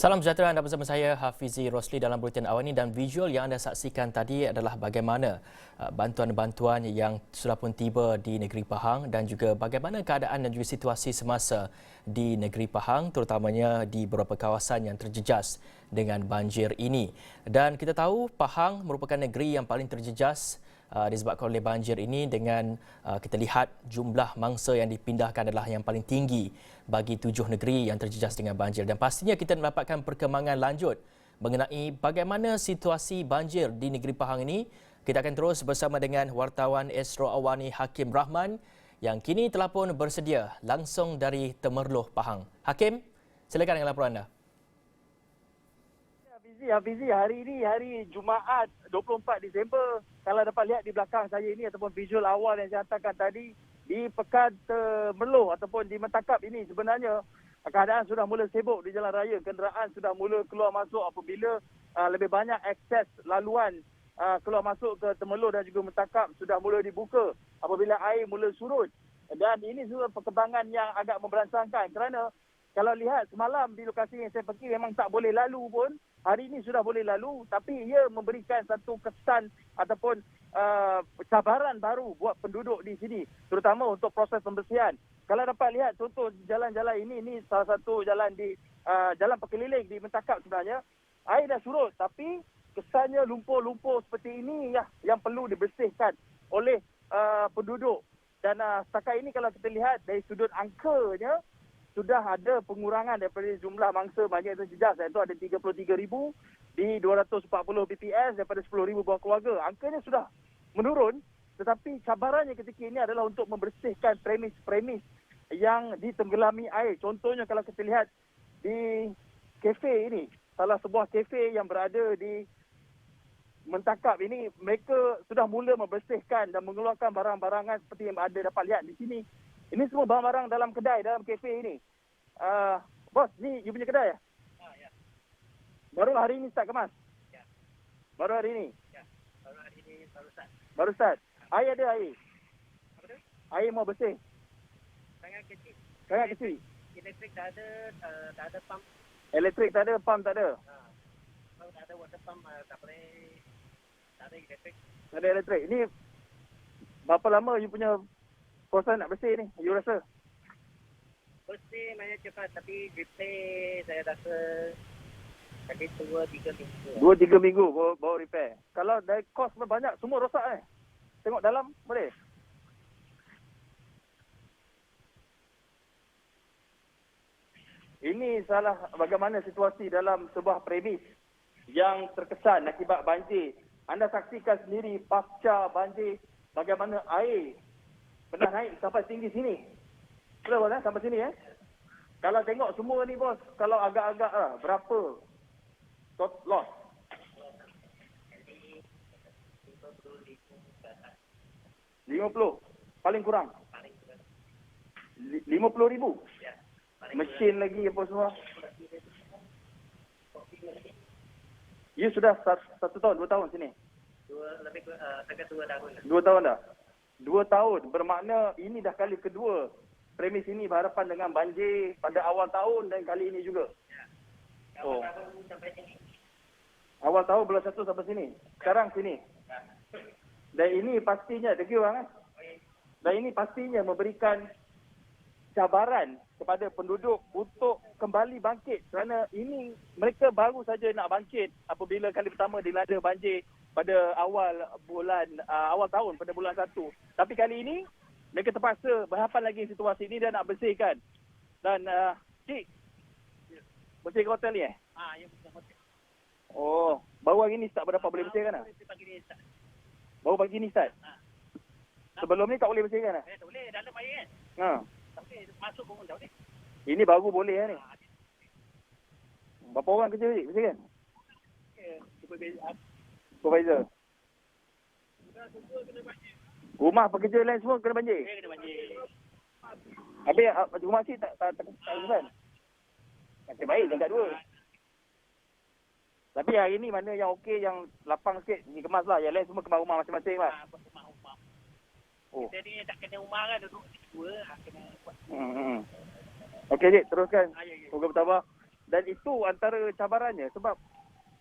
Salam sejahtera, anda bersama saya Hafizi Rosli dalam Buletin Awal ini, dan visual yang anda saksikan tadi adalah bagaimana bantuan-bantuan yang sudah pun tiba di negeri Pahang dan juga bagaimana keadaan dan juga situasi semasa di negeri Pahang, terutamanya di beberapa kawasan yang terjejas dengan banjir ini. Dan kita tahu Pahang merupakan negeri yang paling terjejas disebabkan oleh banjir ini, dengan kita lihat jumlah mangsa yang dipindahkan adalah yang paling tinggi bagi 7 negeri yang terjejas dengan banjir. Dan pastinya kita mendapatkan perkembangan lanjut mengenai bagaimana situasi banjir di negeri Pahang ini. Kita akan terus bersama dengan wartawan Esro Awani Hakim Rahman yang kini telah pun bersedia langsung dari Temerloh, Pahang. Hakim, silakan dengan laporan anda. Hafizi, hari ini hari Jumaat 24 Disember. Kalau dapat lihat di belakang saya ini ataupun visual awal yang saya hantarkan tadi, di Pekan Temerloh ataupun di Mentakap ini sebenarnya keadaan sudah mula sibuk di jalan raya. Kenderaan sudah mula keluar masuk apabila lebih banyak akses laluan keluar masuk ke Temerloh dan juga Mentakap sudah mula dibuka apabila air mula surut. Dan ini juga perkembangan yang agak memberansangkan kerana kalau lihat semalam di lokasi yang saya pergi memang tak boleh lalu pun, hari ini sudah boleh lalu, tapi ia memberikan satu kesan ataupun cabaran baru buat penduduk di sini, terutama untuk proses pembersihan. Kalau dapat lihat contoh jalan-jalan ini salah satu jalan di jalan berkeliling di Mentakap sebenarnya. Air dah surut tapi kesannya lumpur-lumpur seperti ini yang perlu dibersihkan oleh penduduk. Dan setakat ini kalau kita lihat dari sudut angkanya, sudah ada pengurangan daripada jumlah mangsa banjir yang terjejas, iaitu ada 33,000 di 240 BPS daripada 10,000 buah keluarga. Angkanya sudah menurun, tetapi cabarannya ketika ini adalah untuk membersihkan premis-premis yang ditenggelami air. Contohnya kalau kita lihat di kafe ini, salah sebuah kafe yang berada di Mentakap ini, mereka sudah mula membersihkan dan mengeluarkan barang-barangan seperti yang ada dapat lihat di sini. Ini semua barang-barang dalam kedai, dalam kafe ini. Bos, ni you punya kedai ya? Ya. Baru hari ini start kemas? Ya. Baru hari ini? Ya. Baru hari ini baru start. Baru start. Air ada air? Apa tu? Air mau bersih? Sangat kecil. Sangat kecil? Elektrik tak ada pump. Elektrik tak ada, pump tak ada? Kalau tak ada water pump, tak boleh. Tak ada elektrik. Tak ada elektrik. Ini berapa lama you punya proses nak bersih ni, you rasa? Bersih banyak cepat, tapi repair saya rasa tadi 2-3 minggu. 2-3 minggu baru repair. Kalau dari kos banyak, semua rosak Tengok dalam, boleh? Ini salah bagaimana situasi dalam sebuah premis yang terkesan akibat banjir. Anda saksikan sendiri pasca banjir bagaimana air pernah naik sampai tinggi sini. Sudah bos, sampai sini Kalau tengok semua ni bos, kalau agak-agak berapa loss? 50 paling kurang. 50,000. Ya. Mesin lagi apa semua. You sudah 1 tahun, 2 tahun sini? Lebih dekat 2 tahun. 2 tahun dah? 2 tahun, bermakna ini dah kali kedua premis ini berhadapan dengan banjir pada awal tahun dan kali ini juga. Ya. Oh. Tahun sampai sini. Awal tahun bulan 1 sampai sini. Sekarang sini. Ya. Dan ini pastinya, thank you bang. Dan ini pastinya memberikan cabaran kepada penduduk untuk kembali bangkit, kerana ini mereka baru saja nak bangkit apabila kali pertama dilanda banjir pada awal tahun pada bulan 1. Tapi kali ini mereka terpaksa berhadapan lagi situasi ini dan nak bersihkan. Dan cik, bersih hotel ni Ya, betul hotel. Oh, baru hari ni start berapa boleh bersihkan Pagi ni start. Baru pagi ni start? Sebelum ni tak boleh bersihkan Tak boleh, dalam air kan. Tak boleh, masuk pun tak boleh. Ini baru boleh ni. Berapa orang kerja ni bersihkan? Supervisor. Rumah pekerja lain semua kena banjir? Kena banjir. Habis rumah cik tak urusan? Macam baik tingkat 2. Tapi hari ni mana yang okey, yang lapang sikit, ni kemas lah. Yang lain semua kemas rumah masing-masing lah. Rumah. Oh. Kita ni tak kena rumah kan, duduk di 2 kena buat. Okey cik, teruskan. Ya. Program bertambah. Dan itu antara cabarannya sebab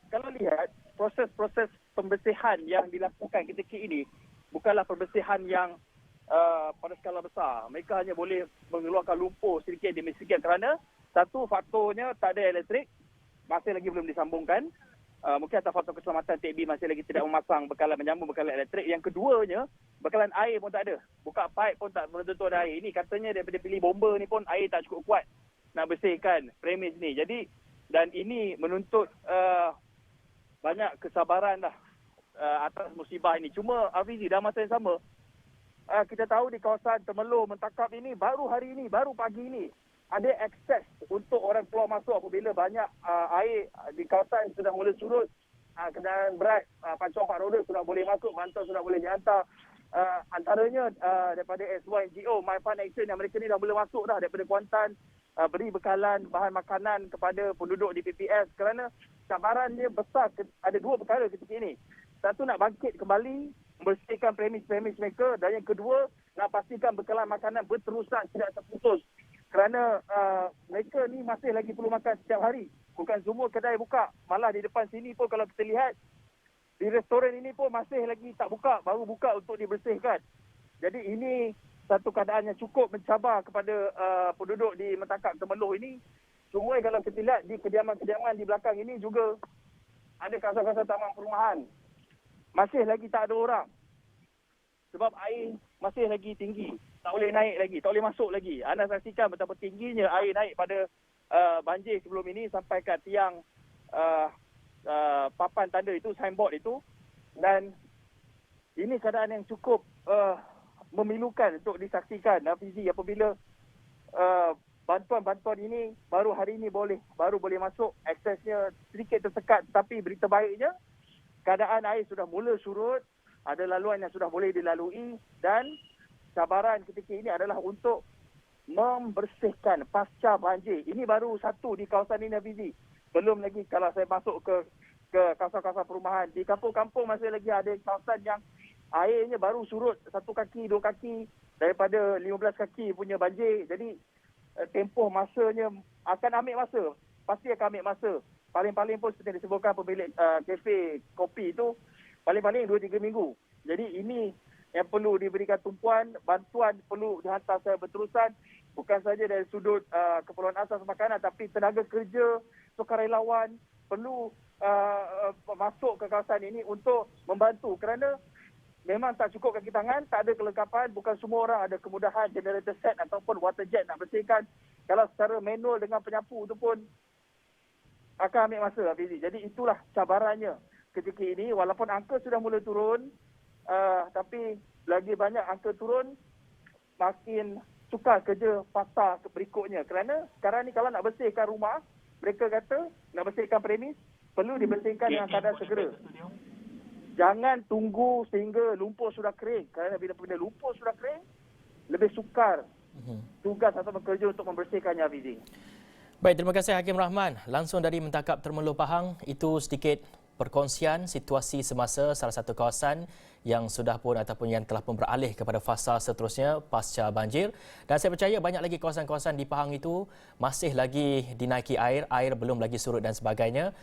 kalau lihat proses-proses pembersihan yang dilakukan ketika ini bukanlah pembersihan yang pada skala besar. Mereka hanya boleh mengeluarkan lumpur sedikit demi sedikit kerana satu faktornya tak ada elektrik, masih lagi belum disambungkan. Mungkin atas faktor keselamatan TB masih lagi tidak memasang bekalan menyambung bekalan elektrik. Yang keduanya, bekalan air pun tak ada. Buka pipe pun tak belum tentu ada air. Ini katanya daripada pilih bomba ni pun air tak cukup kuat nak bersihkan premis ni. Jadi dan ini menuntut banyak kesabaran lah atas musibah ini. Cuma Hafizi, dalam masa yang sama, kita tahu di kawasan Temerloh Mentakap ini baru hari ini, baru pagi ini ada akses untuk orang keluar masuk apabila banyak air di kawasan sudah mula surut. Kendaraan berat, pancong 4 roda sudah boleh masuk, bantuan sudah boleh dihantar. Antaranya daripada SYNGO, My Fund Action, yang mereka ni dah boleh masuk dah daripada Kuantan, beri bekalan bahan makanan kepada penduduk di PPS kerana cabarannya besar. Ada dua perkara ketika ini. Satu, nak bangkit kembali, membersihkan premis-premis mereka, dan yang kedua, nak pastikan bekalan makanan berterusan, tidak terputus. Kerana mereka ni masih lagi perlu makan setiap hari. Bukan semua kedai buka. Malah di depan sini pun kalau kita lihat, di restoran ini pun masih lagi tak buka. Baru buka untuk dibersihkan. Jadi ini satu keadaan yang cukup mencabar kepada penduduk di Mentakap Temerloh ini. Cuma kalau kita lihat di kediaman-kediaman di belakang ini juga ada kawasan-kawasan taman perumahan. Masih lagi tak ada orang. Sebab air masih lagi tinggi. Tak boleh naik lagi, tak boleh masuk lagi. Anda saksikan betapa tingginya air naik pada banjir sebelum ini sampai ke tiang papan tanda itu, signboard itu. Dan ini keadaan yang cukup memilukan untuk disaksikan, Hafizi, apabila bantuan-bantuan ini baru hari ini baru boleh masuk, aksesnya sedikit tersekat. Tapi berita baiknya, keadaan air sudah mula surut, ada laluan yang sudah boleh dilalui, dan cabaran ketika ini adalah untuk membersihkan pasca banjir. Ini baru satu di kawasan ini, Hafizi. Belum lagi kalau saya masuk ke kawasan-kawasan perumahan. Di kampung-kampung masih lagi ada kawasan yang airnya baru surut 1 kaki, 2 kaki daripada 15 kaki punya banjir. Jadi tempoh masanya akan ambil masa. Pasti akan ambil masa. Paling-paling pun seperti disebutkan pemilik kafe kopi itu, paling-paling 2-3 minggu. Jadi ini yang perlu diberikan tumpuan, bantuan perlu dihantar secara berterusan, bukan saja dari sudut keperluan asas makanan, tapi tenaga kerja, sukarelawan perlu masuk ke kawasan ini untuk membantu, kerana memang tak cukup kaki tangan, tak ada kelengkapan, bukan semua orang ada kemudahan generator set ataupun water jet nak bersihkan. Kalau secara manual dengan penyapu itu pun akan ambil masa, Hafizi. Jadi itulah cabarannya ketika ini, walaupun angka sudah mula turun, tapi lagi banyak angka turun, makin sukar kerja fasa berikutnya. Kerana sekarang ni kalau nak bersihkan rumah, mereka kata nak bersihkan premis, perlu dibersihkan dengan keadaan segera. Jangan tunggu sehingga lumpur sudah kering. Kerana bila lumpur sudah kering, lebih sukar tugas atau bekerja untuk membersihkannya, Hafizi. Baik, terima kasih Hakim Rahman. Langsung dari Mentakap Temerloh Pahang, itu sedikit perkongsian situasi semasa salah satu kawasan yang sudah pun ataupun yang telah pun beralih kepada fasa seterusnya pasca banjir. Dan saya percaya banyak lagi kawasan-kawasan di Pahang itu masih lagi dinaiki air belum lagi surut dan sebagainya.